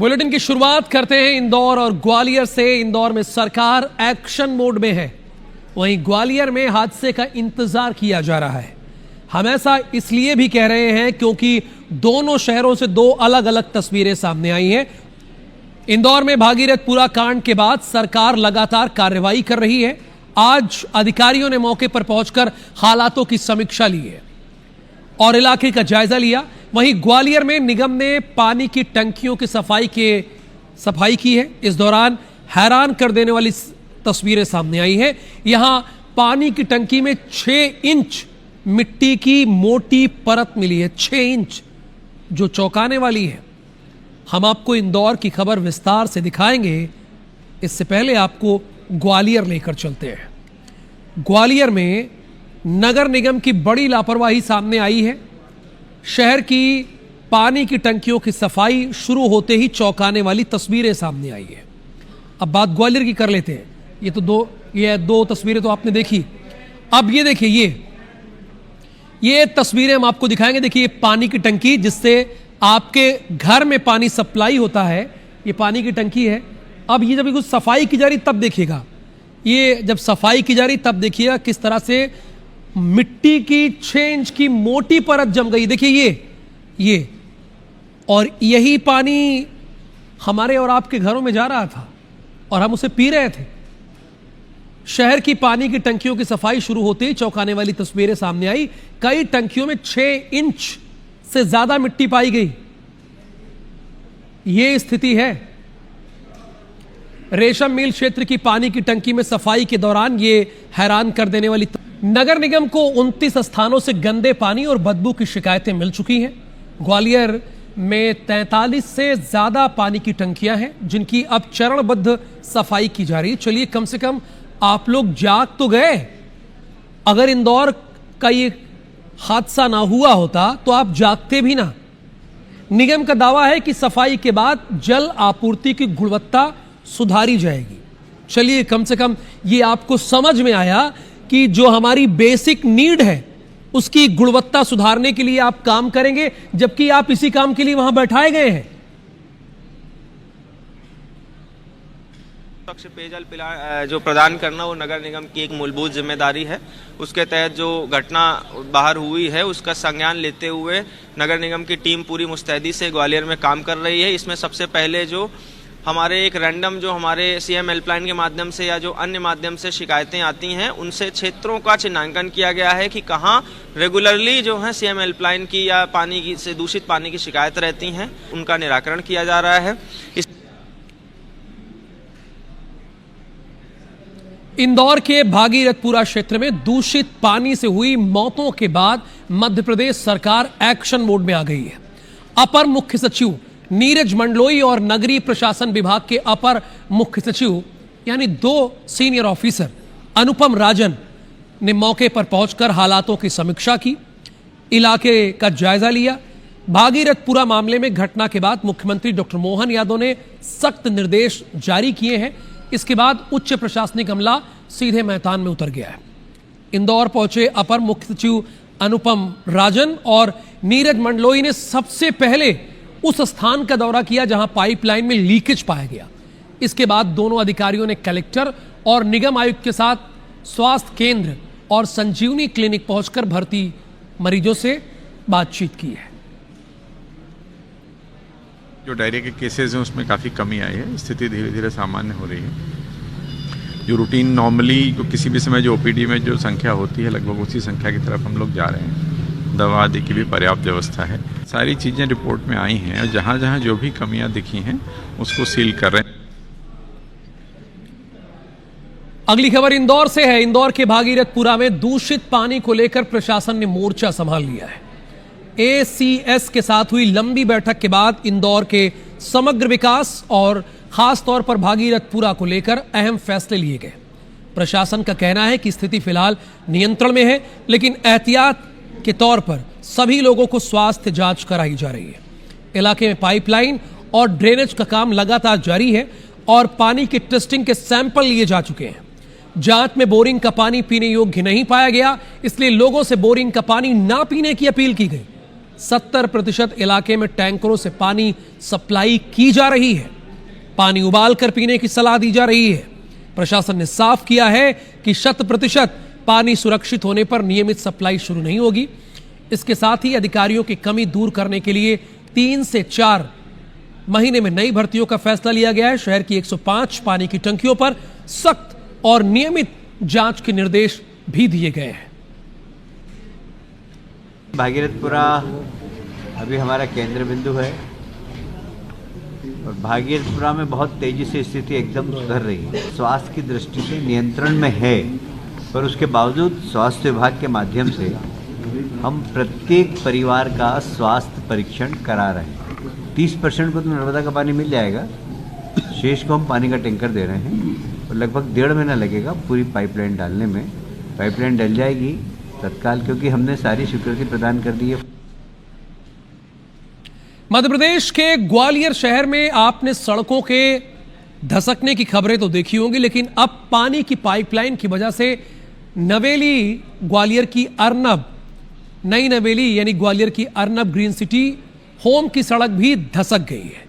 Bulletin की शुरुआत करते हैं इंदौर और ग्वालियर से। इंदौर में सरकार एक्शन मोड में है, वहीं ग्वालियर में हादसे का इंतजार किया जा रहा है। हम ऐसा इसलिए भी कह रहे हैं क्योंकि दोनों शहरों से दो अलग अलग तस्वीरें सामने आई हैं। इंदौर में भागीरथपुरा कांड के बाद सरकार लगातार कार्रवाई कर रही है। आज अधिकारियों ने मौके पर पहुंचकर हालातों की समीक्षा ली है और इलाके का जायजा लिया। वहीं ग्वालियर में निगम ने पानी की टंकियों की सफाई की है। इस दौरान हैरान कर देने वाली तस्वीरें सामने आई हैं। यहां पानी की टंकी में 6 इंच मिट्टी की मोटी परत मिली है, 6 इंच, जो चौंकाने वाली है। हम आपको इंदौर की खबर विस्तार से दिखाएंगे। इससे पहले आपको ग्वालियर लेकर चलते हैं। ग्वालियर में नगर निगम की बड़ी लापरवाही सामने आई है। शहर की पानी की टंकियों की सफाई शुरू होते ही चौंकाने वाली तस्वीरें सामने आई है। अब बात ग्वालियर की कर लेते हैं। ये दो तस्वीरें तो आपने देखी। अब ये देखिए, ये तस्वीरें हम आपको दिखाएंगे। देखिए, ये पानी की टंकी जिससे आपके घर में पानी सप्लाई होता है, ये पानी की टंकी है। अब ये जब कुछ सफाई की जा रही तब देखिएगा, ये जब सफाई की जा रही तब देखिएगा किस तरह से मिट्टी की 6 इंच की मोटी परत जम गई। देखिए ये और यही पानी हमारे और आपके घरों में जा रहा था और हम उसे पी रहे थे। शहर की पानी की टंकियों की सफाई शुरू होते ही चौंकाने वाली तस्वीरें सामने आई। कई टंकियों में 6 इंच से ज्यादा मिट्टी पाई गई। यह स्थिति है। रेशम मिल क्षेत्र की पानी की टंकी में सफाई के दौरान यह हैरान कर देने वाली। नगर निगम को 29 स्थानों से गंदे पानी और बदबू की शिकायतें मिल चुकी हैं। ग्वालियर में 43 से ज्यादा पानी की टंकियां हैं जिनकी अब चरणबद्ध सफाई की जा रही है। चलिए, कम से कम आप लोग जाग तो गए। अगर इंदौर का ये हादसा ना हुआ होता तो आप जागते भी ना। निगम का दावा है कि सफाई के बाद जल आपूर्ति की गुणवत्ता सुधारी जाएगी। चलिए, कम से कम ये आपको समझ में आया कि जो हमारी बेसिक नीड है उसकी गुणवत्ता सुधारने के लिए आप काम करेंगे, जबकि आप इसी काम के लिए वहां बैठाए गए हैं। स्वच्छ पेयजल जो प्रदान करना वो नगर निगम की एक मूलभूत जिम्मेदारी है। उसके तहत जो घटना बाहर हुई है उसका संज्ञान लेते हुए नगर निगम की टीम पूरी मुस्तैदी से ग्वालियर में काम कर रही है। इसमें सबसे पहले जो हमारे एक रैंडम जो हमारे सीएम हेल्पलाइन के माध्यम से या जो अन्य माध्यम से शिकायतें आती हैं उनसे क्षेत्रों का चिन्हांकन किया गया है कि कहाँ रेगुलरली जो है सीएम हेल्पलाइन की या पानी की से दूषित पानी की शिकायत रहती हैं, उनका निराकरण किया जा रहा है। इंदौर के भागीरथपुरा क्षेत्र में दूषित पानी से हुई मौतों के बाद मध्य प्रदेश सरकार एक्शन मोड में आ गई है। अपर मुख्य सचिव नीरज मंडलोई और नगरीय प्रशासन विभाग के अपर मुख्य सचिव यानी 2 सीनियर ऑफिसर अनुपम राजन ने मौके पर पहुंचकर हालातों की समीक्षा की, इलाके का जायजा लिया। भागीरथपुरा मामले में घटना के बाद मुख्यमंत्री डॉक्टर मोहन यादव ने सख्त निर्देश जारी किए हैं। इसके बाद उच्च प्रशासनिक अमला सीधे मैदान में उतर गया है। इंदौर पहुंचे अपर मुख्य सचिव अनुपम राजन और नीरज मंडलोई ने सबसे पहले उस स्थान का दौरा किया जहां पाइपलाइन में लीकेज पाया गया। इसके बाद दोनों अधिकारियों ने कलेक्टर और निगम आयुक्त के साथ स्वास्थ्य केंद्र और संजीवनी क्लिनिक पहुंचकर भर्ती मरीजों से बातचीत की है। जो डायरिया के केसेस हैं उसमें काफ़ी कमी आई है। स्थिति धीरे धीरे सामान्य हो रही है। जो रूटीन नॉर्मली किसी भी समय जो ओपीडी में जो संख्या होती है लगभग उसी संख्या की तरफ हम लोग जा रहे हैं। दवा आदि की भी पर्याप्त व्यवस्था है। सारी चीज़ें रिपोर्ट में आई हैं और जहाँ जहाँ जो भी कमियां दिखी हैं उसको सील कर रहे हैं। अगली खबर इंदौर से है। इंदौर के भागीरथपुरा में दूषित पानी को लेकर प्रशासन ने मोर्चा संभाल लिया है। एसीएस के साथ हुई लंबी बैठक के बाद इंदौर के समग्र विकास और खास तौर पर भागीरथपुरा को लेकर अहम फैसले लिए गए। प्रशासन का कहना है कि स्थिति फिलहाल नियंत्रण में है, लेकिन एहतियात के तौर पर सभी लोगों को स्वास्थ्य जांच कराई जा रही है। इलाके में पाइपलाइन और ड्रेनेज का काम लगातार जारी है और पानी की टेस्टिंग के सैंपल लिए जा चुके हैं। जांच में बोरिंग का पानी पीने योग्य नहीं पाया गया, इसलिए लोगों से बोरिंग का पानी ना पीने की अपील की गई। 70% इलाके में टैंकरों से पानी सप्लाई की जा रही है। पानी उबाल कर पीने की सलाह दी जा रही है। प्रशासन ने साफ किया है कि 100% पानी सुरक्षित होने पर नियमित सप्लाई शुरू नहीं होगी। इसके साथ ही अधिकारियों की कमी दूर करने के लिए 3 से 4 महीने में नई भर्तियों का फैसला लिया गया है। शहर की 105 पानी की टंकियों पर सख्त और नियमित जांच के निर्देश भी दिए गए हैं। भागीरथपुरा अभी हमारा केंद्र बिंदु है और भागीरथपुरा में बहुत तेजी से स्थिति एकदम सुधर रही है। स्वास्थ्य की दृष्टि से नियंत्रण में है, पर उसके बावजूद स्वास्थ्य विभाग के माध्यम से हम प्रत्येक परिवार का स्वास्थ्य परीक्षण करा रहे हैं। 30% को तो नर्मदा का पानी मिल जाएगा, शेष को हम पानी का टैंकर दे रहे हैं और लगभग 1.5 महीना लगेगा पूरी पाइपलाइन डालने में। पाइपलाइन डल जाएगी तत्काल, क्योंकि हमने सारी स्वीकृति प्रदान कर दी है। मध्य प्रदेश के ग्वालियर शहर में आपने सड़कों के धसकने की खबरें तो देखी होंगी, लेकिन अब पानी की पाइपलाइन की वजह से नवेली ग्वालियर की अर्नब, नई नवेली यानी ग्वालियर की अर्नब ग्रीन सिटी होम की सड़क भी धसक गई है।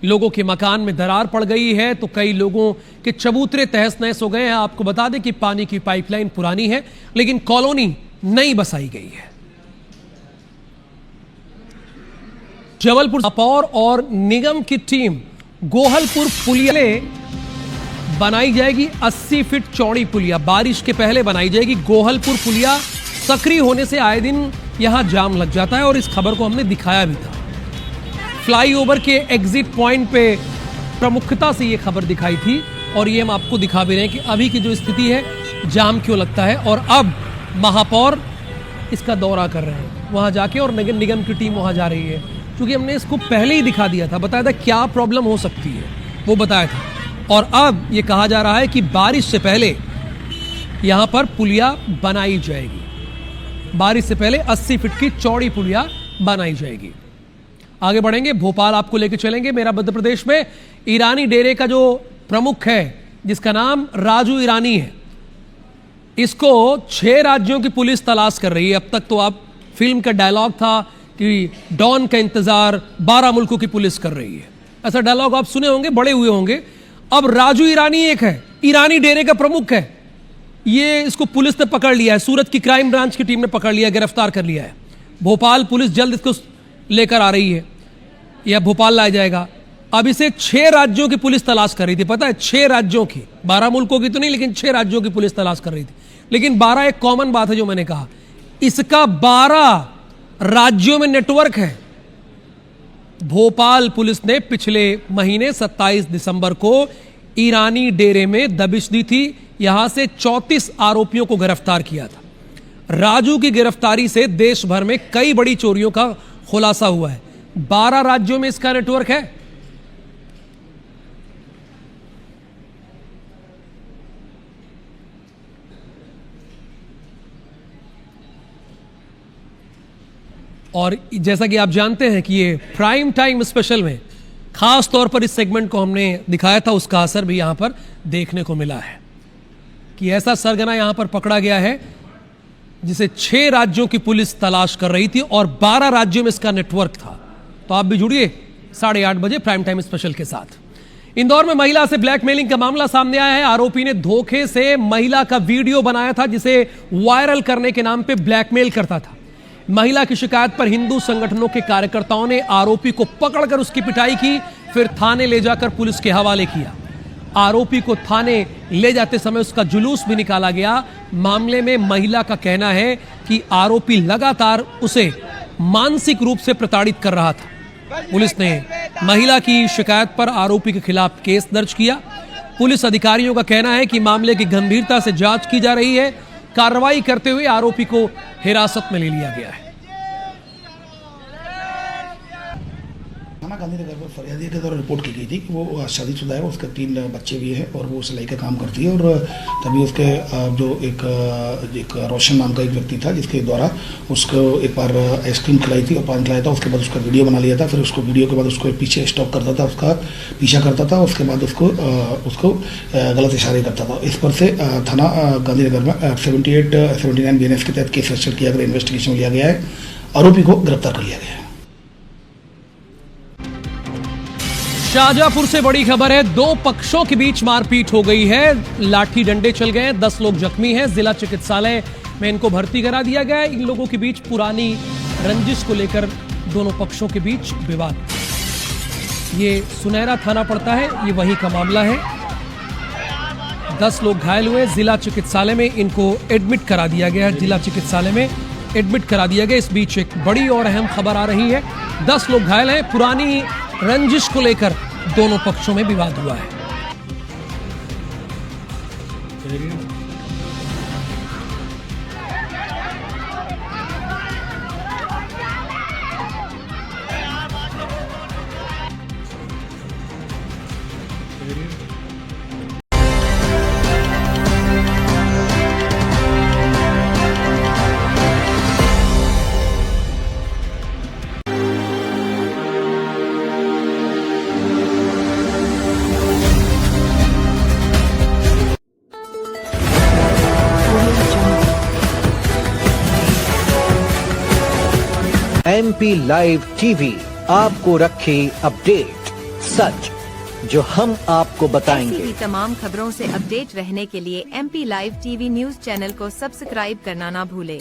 लोगों के मकान में दरार पड़ गई है तो कई लोगों के चबूतरे तहस नहस हो गए हैं। आपको बता दें कि पानी की पाइपलाइन पुरानी है, लेकिन कॉलोनी नई बसाई गई है। जबलपुर महापौर और निगम की टीम गोहलपुर पुलिया बनाई जाएगी। 80 फीट चौड़ी पुलिया बारिश के पहले बनाई जाएगी। गोहलपुर पुलिया सक्रिय होने से आए दिन यहां जाम लग जाता है और इस खबर को हमने दिखाया भी था। फ्लाईओवर के एग्जिट पॉइंट पे प्रमुखता से ये खबर दिखाई थी और ये हम आपको दिखा भी रहे हैं कि अभी की जो स्थिति है, जाम क्यों लगता है। और अब महापौर इसका दौरा कर रहे हैं वहां जाके, और नगर निगम की टीम वहां जा रही है, क्योंकि हमने इसको पहले ही दिखा दिया था, बताया था क्या प्रॉब्लम हो सकती है, वो बताया था। और अब ये कहा जा रहा है कि बारिश से पहले यहां पर पुलिया बनाई जाएगी। बारिश से पहले 80 फीट की चौड़ी पुलिया बनाई जाएगी। आगे बढ़ेंगे, भोपाल आपको लेकर चलेंगे। मेरा मध्य प्रदेश में ईरानी डेरे का जो प्रमुख है, जिसका नाम राजू ईरानी है, इसको 6 राज्यों की पुलिस तलाश कर रही है। अब तक तो आप फिल्म का डायलॉग था कि डॉन का इंतजार 12 मुल्कों की पुलिस कर रही है, ऐसा डायलॉग आप सुने होंगे, बड़े हुए होंगे। अब राजू ईरानी एक है, ईरानी डेरे का प्रमुख है, ये इसको पुलिस ने पकड़ लिया है। सूरत की क्राइम ब्रांच की टीम ने पकड़ लिया, गिरफ्तार कर लिया है। भोपाल पुलिस जल्द इसको लेकर आ रही है, यह भोपाल लाया जाएगा। अब इसे 6 राज्यों की पुलिस तलाश कर रही थी, पता है, 6 राज्यों की, 12 मुल्कों की तो नहीं, लेकिन 6 राज्यों की पुलिस तलाश कर रही थी। लेकिन 12 एक कॉमन बात है जो मैंने कहा, इसका 12 राज्यों में नेटवर्क है। भोपाल पुलिस ने पिछले महीने 27 दिसंबर को ईरानी डेरे में दबिश दी थी, यहां से 34 आरोपियों को गिरफ्तार किया था। राजू की गिरफ्तारी से देश भर में कई बड़ी चोरियों का खुलासा हुआ है। 12 राज्यों में इसका नेटवर्क है। और जैसा कि आप जानते हैं कि ये प्राइम टाइम स्पेशल में खास तौर पर इस सेगमेंट को हमने दिखाया था, उसका असर भी यहां पर देखने को मिला है कि ऐसा सरगना यहां पर पकड़ा गया है जिसे 6 राज्यों की पुलिस तलाश कर रही थी और 12 राज्यों में इसका नेटवर्क था। तो आप भी जुड़िए 8:30 बजे प्राइम टाइम स्पेशल के साथ। इंदौर में महिला से ब्लैकमेलिंग का मामला सामने आया है। आरोपी ने धोखे से महिला का वीडियो बनाया था, जिसे वायरल करने के नाम पे ब्लैकमेल करता था। महिला की शिकायत पर हिंदू संगठनों के कार्यकर्ताओं ने आरोपी को पकड़कर उसकी पिटाई की, फिर थाने ले जाकर पुलिस के हवाले किया। आरोपी को थाने ले जाते समय उसका जुलूस भी निकाला गया। मामले में महिला का कहना है कि आरोपी लगातार उसे मानसिक रूप से प्रताड़ित कर रहा था। पुलिस ने महिला की शिकायत पर आरोपी के खिलाफ केस दर्ज किया। पुलिस अधिकारियों का कहना है कि मामले की गंभीरता से जांच की जा रही है। कार्रवाई करते हुए आरोपी को हिरासत में ले लिया गया है। गांधीनगर में फरियादी के द्वारा रिपोर्ट की गई थी कि वो शादीशुदा है, उसके 3 बच्चे भी हैं और वो सिलाई का काम करती है। और तभी उसके जो एक रोशन नाम का एक व्यक्ति था, जिसके द्वारा उसको एक बार आइसक्रीम खिलाई थी और पान खिलाया था। उसके बाद उसका वीडियो बना लिया था। फिर उसको वीडियो के बाद उसको पीछे स्टॉप करता था, उसका पीछा करता था। उसके बाद उसको गलत इशारे करता था। इस पर से थाना गांधीनगर में 78-79 BNS के तहत केस रजिस्टर किया गया, इन्वेस्टिगेशन लिया गया है। आरोपी को गिरफ्तार कर लिया गया है। शाहजहांपुर से बड़ी खबर है, दो पक्षों के बीच मारपीट हो गई है, लाठी डंडे चल गए, 10 लोग जख्मी हैं। जिला चिकित्सालय में इनको भर्ती करा दिया गया है। इन लोगों के बीच पुरानी रंजिश को लेकर दोनों पक्षों के बीच विवाद। ये सुनहरा थाना पड़ता है, ये वहीं का मामला है। 10 लोग घायल हुए, जिला चिकित्सालय में इनको एडमिट करा दिया गया। जिला चिकित्सालय में एडमिट करा दिया गया। इस बीच एक बड़ी और अहम खबर आ रही है, 10 लोग घायल हैं। पुरानी रंजिश को लेकर दोनों पक्षों में विवाद हुआ है। MP लाइव टीवी आपको रखे अपडेट, सच जो हम आपको बताएंगे। ऐसी ही तमाम खबरों से अपडेट रहने के लिए MP live TV news channel को सब्सक्राइब करना ना भूले।